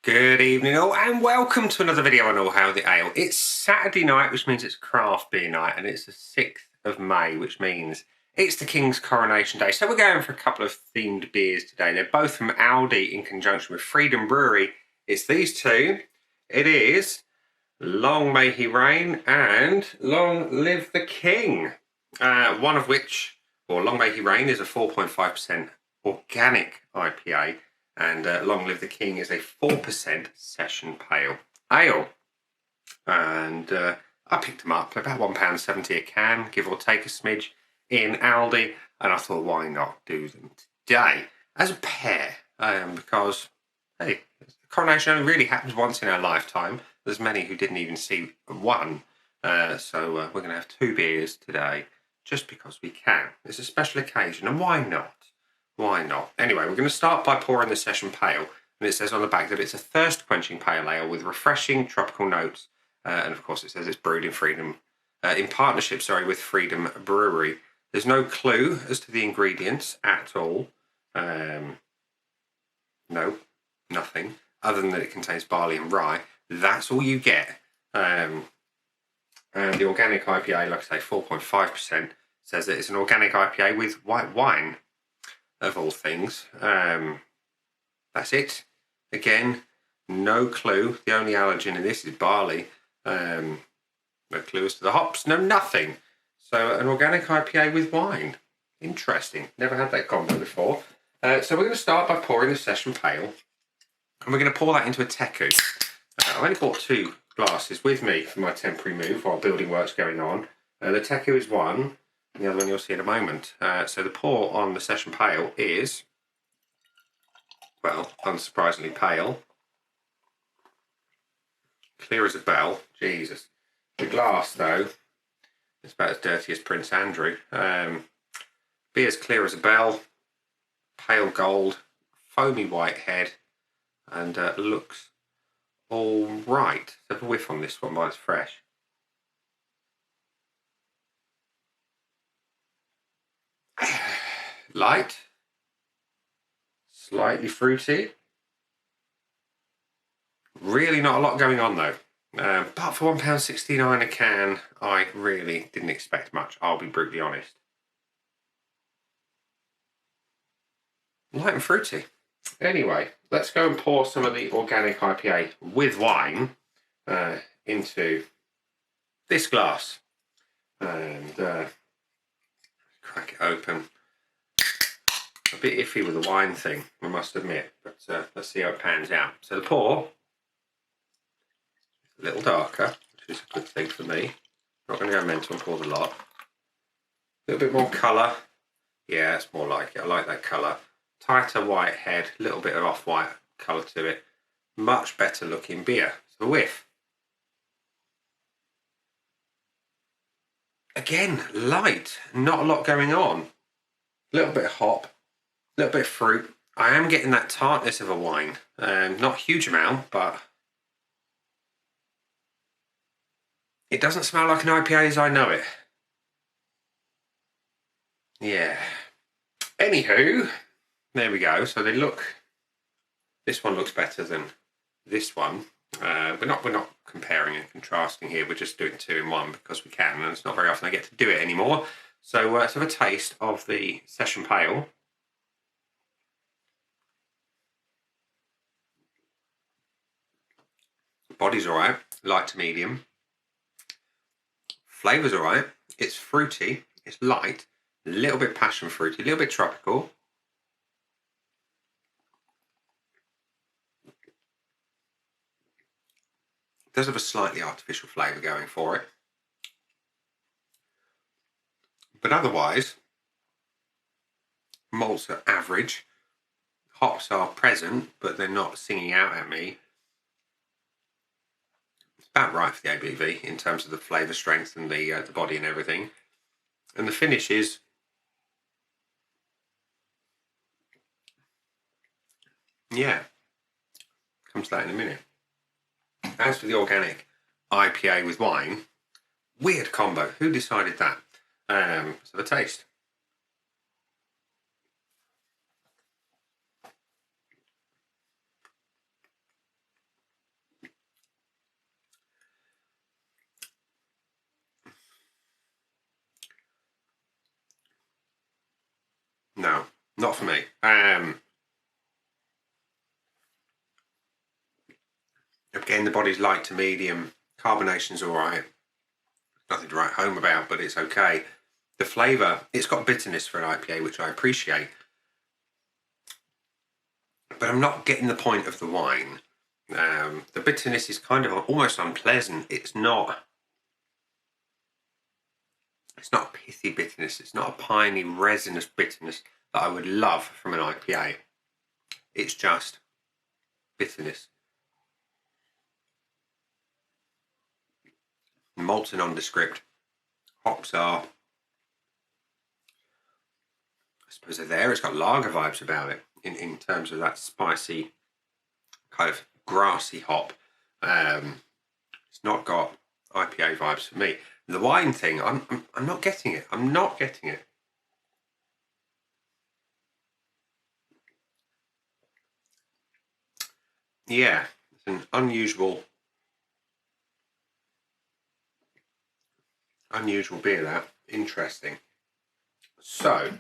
Good evening all and welcome to another video on All Hail the Ale. It's Saturday night, which means it's craft beer night, and it's the 6th of May, which means it's the King's Coronation Day. So we're going for a couple of themed beers today. They're both from Aldi in conjunction with Freedom Brewery. It's these two. It is Long May He Reign and Long Live the King. One of which, or Long May He Reign, is a 4.5% organic IPA. And Long Live the King is a 4% session pale ale. And I picked them up, about £1.70 a can, give or take a smidge, in Aldi. And I thought, why not do them today as a pair? Because, hey, Coronation only really happens once in our lifetime. There's many who didn't even see one. So we're going to have two beers today, just because we can. It's a special occasion, and why not? Why not? Anyway, we're going to start by pouring the session pale, and it says on the back that it's a thirst-quenching pale ale with refreshing tropical notes, and of course it says it's brewed in partnership, with Freedom Brewery. There's no clue as to the ingredients at all. No, nothing other than that it contains barley and rye. That's all you get. And the organic IPA, like I say, 4.5%, says that it's an organic IPA with white wine. Of all things. That's it. Again, no clue. The only allergen in this is barley. No clue as to the hops. No, nothing. So an organic IPA with wine. Interesting. Never had that combo before. So we're going to start by pouring the session pale. And we're going to pour that into a teku. I've only bought 2 glasses with me for my temporary move while building work's going on. The teku is one. The other one you'll see in a moment. So the pour on the session pale is, well, unsurprisingly pale. Clear as a bell. Jesus. The glass, though, is about as dirty as Prince Andrew. Beer's clear as a bell. Pale gold. Foamy white head. And looks all right. Let's have a whiff on this one while it's fresh. Light, slightly fruity, really not a lot going on though, but for £1.69 a can I really didn't expect much, I'll be brutally honest. Light and fruity. Anyway, let's go and pour some of the organic IPA with wine into this glass and crack it open. A bit iffy with the wine thing, I must admit, but let's see how it pans out. So the pour, a little darker, which is a good thing for me. Not going to go mental and pour the lot. A little bit more colour. Yeah, it's more like it. I like that colour. Tighter white head, a little bit of off-white colour to it. Much better looking beer. So a whiff. Again, light, not a lot going on. A little bit of hop. A little bit of fruit. I am getting that tartness of a wine. Not a huge amount, but it doesn't smell like an IPA as I know it. Yeah. Anywho, there we go. So they look. This one looks better than this one. We're not comparing and contrasting here. We're just doing 2 in 1 because we can, and it's not very often I get to do it anymore. So let's have a taste of the session pale. Body's alright, light to medium. Flavour's alright, it's fruity, it's light, a little bit passion fruity, a little bit tropical. It does have a slightly artificial flavour going for it. But otherwise, malts are average, hops are present, but they're not singing out at me. About right for the ABV in terms of the flavour strength and the body and everything. And the finish is comes to that in a minute. As for the organic IPA with wine, weird combo. Who decided that? Let's have a taste. Not for me. Again, the body's light to medium. Carbonation's all right. Nothing to write home about, but it's okay. The flavour, it's got bitterness for an IPA, which I appreciate. But I'm not getting the point of the wine. The bitterness is kind of almost unpleasant. It's not pithy bitterness. It's not a piney, resinous bitterness that I would love from an IPA. It's just bitterness. Malts are nondescript. Hops are, I suppose they're there. It's got lager vibes about it in terms of that spicy, kind of grassy hop. It's not got IPA vibes for me. The wine thing, I'm not getting it. I'm not getting it. Yeah, it's an unusual beer, that. Interesting. So,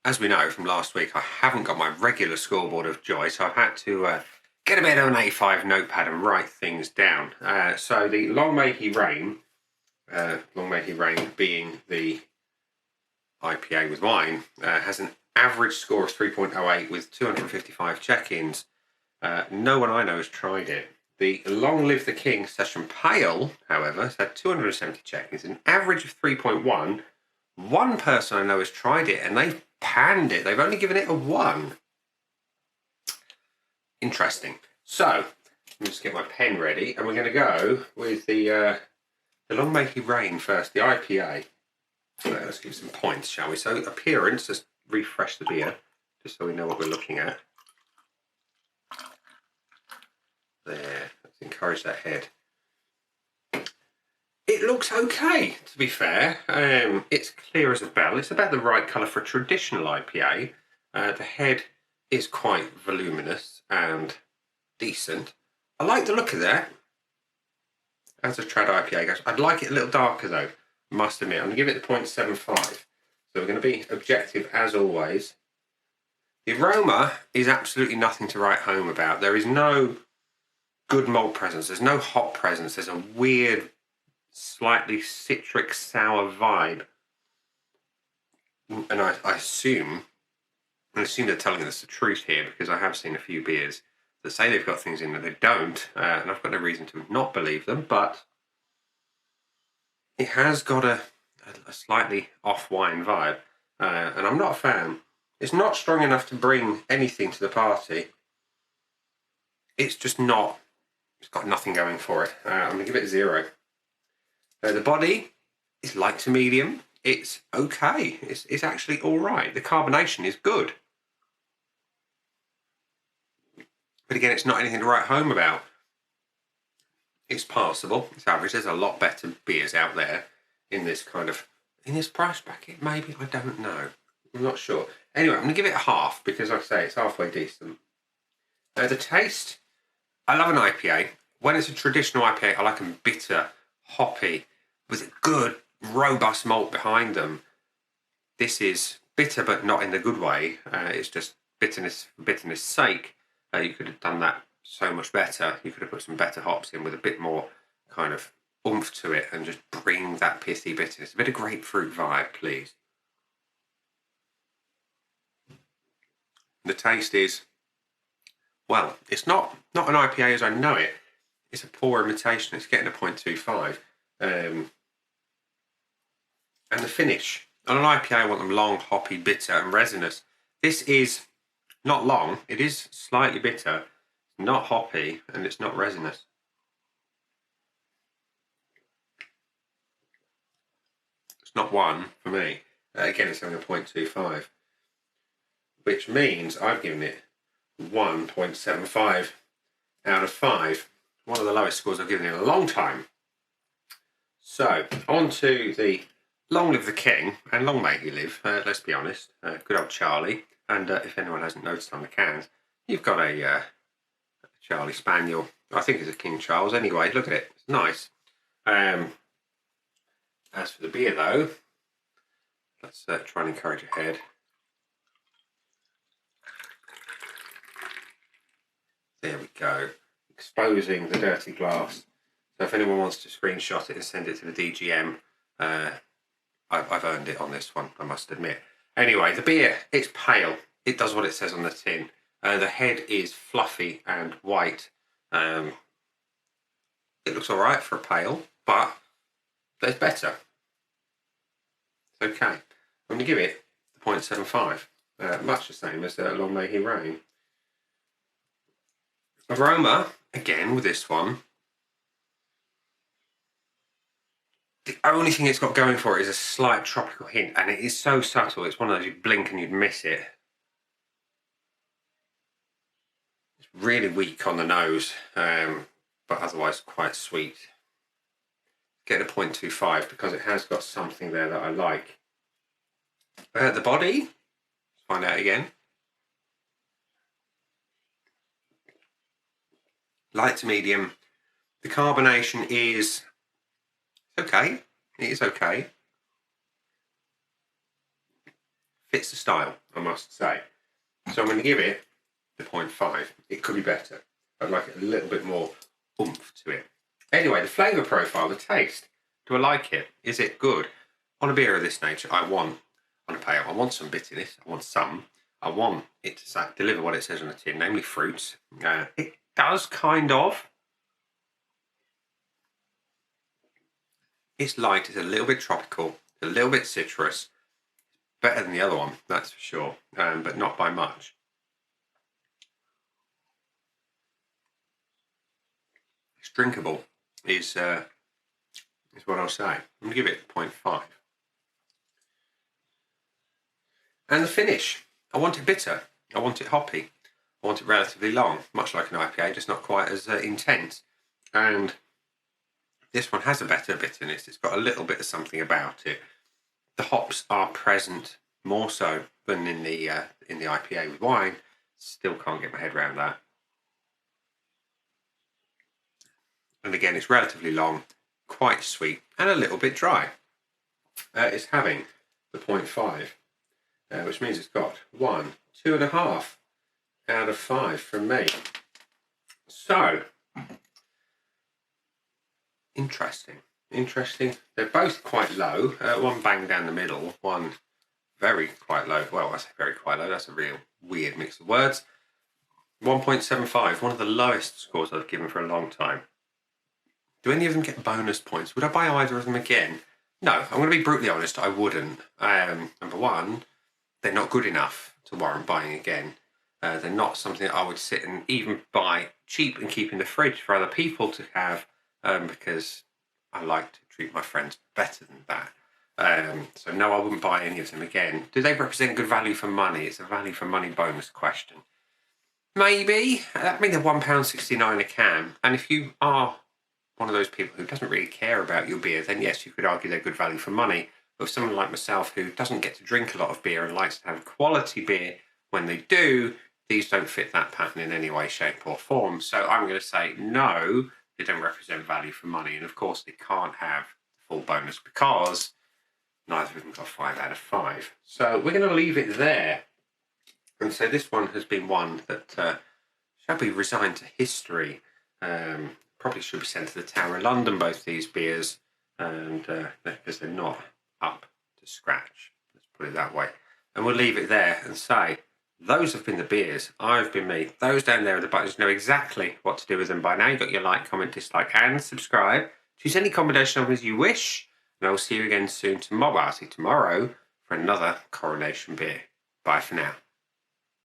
as we know from last week, I haven't got my regular scoreboard of joy, so I've had to get a bit of an A5 notepad and write things down. So the Long May He Reign being the IPA with wine, has an average score of 3.08 with 255 check-ins. No one I know has tried it. The Long Live the King Session Pale, however, has had 270 check-ins, an average of 3.1. One person I know has tried it and they've panned it. They've only given it a 1. Interesting. So, let me just get my pen ready and we're going to go with the Long May He Reign first, the IPA. Let's give some points, shall we? So, appearance, just refresh the beer, just so we know what we're looking at. There, let's encourage that head. It looks okay, to be fair. It's clear as a bell. It's about the right colour for a traditional IPA. The head is quite voluminous and decent. I like the look of that. As a trad IPA goes, I'd like it a little darker though, must admit. I'm going to give it the 0.75. So we're going to be objective as always. The aroma is absolutely nothing to write home about. There is no good malt presence. There's no hop presence. There's a weird, slightly citric sour vibe. And I assume they're telling us the truth here, because I have seen a few beers that say they've got things in that they don't, and I've got no reason to not believe them, but it has got a slightly off-wine vibe, and I'm not a fan. It's not strong enough to bring anything to the party. It's just not, it's got nothing going for it. I'm going to give it 0. The body is light to medium. It's okay. It's actually all right. The carbonation is good. But again, it's not anything to write home about. It's passable. It's average. There's a lot better beers out there in this price bracket. Maybe, I don't know. I'm not sure. Anyway, I'm going to give it a half because, like I say, it's halfway decent. The taste, I love an IPA. When it's a traditional IPA, I like them bitter, hoppy, with a good, robust malt behind them. This is bitter, but not in the good way. It's just bitterness for bitterness' sake. You could have done that so much better. You could have put some better hops in with a bit more kind of oomph to it and just bring that pithy bitterness. A bit of grapefruit vibe, please. The taste is, well, it's not an IPA as I know it. It's a poor imitation. It's getting a 0.25. And the finish. On an IPA, I want them long, hoppy, bitter, and resinous. This is not long. It is slightly bitter, not hoppy, and it's not resinous. It's not 1 for me. Again, it's only a 0.25, which means I've given it 1.75 out of 5. One of the lowest scores I've given it in a long time. So, on to the Long Live the King, and long may he live, let's be honest. Good old Charlie. And if anyone hasn't noticed on the cans, you've got a Charlie Spaniel. I think it's a King Charles anyway. Look at it. It's nice. As for the beer, though, let's try and encourage a head. There we go. Exposing the dirty glass. So if anyone wants to screenshot it and send it to the DGM, I've earned it on this one, I must admit. Anyway, the beer, it's pale. It does what it says on the tin. The head is fluffy and white. It looks alright for a pale, but there's better. It's okay. I'm going to give it 0.75. Much the same as Long May He Reign. Aroma, again with this one, the only thing it's got going for it is a slight tropical hint, and it is so subtle, it's one of those you blink and you'd miss it. It's really weak on the nose, but otherwise quite sweet. Get a 0.25 because it has got something there that I like. The body, let's find out again. Light to medium. The carbonation is okay. It is okay. Fits the style, I must say. So I'm going to give it the 0.5. It could be better. I'd like it a little bit more oomph to it. Anyway, the flavour profile, the taste. Do I like it? Is it good? On a beer of this nature, I want, on a pale, I want some bitterness. I want some. I want it to deliver what it says on the tin, namely fruits. It does kind of. It's light, it's a little bit tropical, a little bit citrus. Better than the other one, that's for sure, but not by much. It's drinkable, is what I'll say. I'm going to give it 0.5. And the finish. I want it bitter. I want it hoppy. I want it relatively long, much like an IPA, just not quite as intense. And this one has a better bitterness. It's got a little bit of something about it. The hops are present more so than in the IPA with wine. Still can't get my head around that. And again, it's relatively long, quite sweet, and a little bit dry. It's having the 0.5, which means it's got 2.5 out of 5 from me. So, interesting. They're both quite low. One bang down the middle, one very quite low. Well, I say very quite low. That's a real weird mix of words. 1.75, one of the lowest scores I've given for a long time. Do any of them get bonus points? Would I buy either of them again? No, I'm going to be brutally honest, I wouldn't. Number one, they're not good enough to warrant buying again. They're not something that I would sit and even buy cheap and keep in the fridge for other people to have, because I like to treat my friends better than that. So no, I wouldn't buy any of them again. Do they represent good value for money? It's a value for money bonus question. Maybe. I mean, they're £1.69 a can. And if you are one of those people who doesn't really care about your beer, then yes, you could argue they're good value for money. But for someone like myself who doesn't get to drink a lot of beer and likes to have quality beer when they do, these don't fit that pattern in any way, shape or form. So I'm going to say no, they don't represent value for money. And of course, they can't have full bonus because neither of them got 5 out of 5. So we're going to leave it there. And so this one has been one that shall be resigned to history. Probably should be sent to the Tower of London, both these beers, and because they're not up to scratch. Let's put it that way. And we'll leave it there and say, those have been the beers. I've been me. Those down there are the buttons. You know exactly what to do with them by now. You've got your like, comment, dislike, and subscribe. Choose any combination of them as you wish. And I'll see you again soon tomorrow. I'll see you tomorrow for another Coronation beer. Bye for now.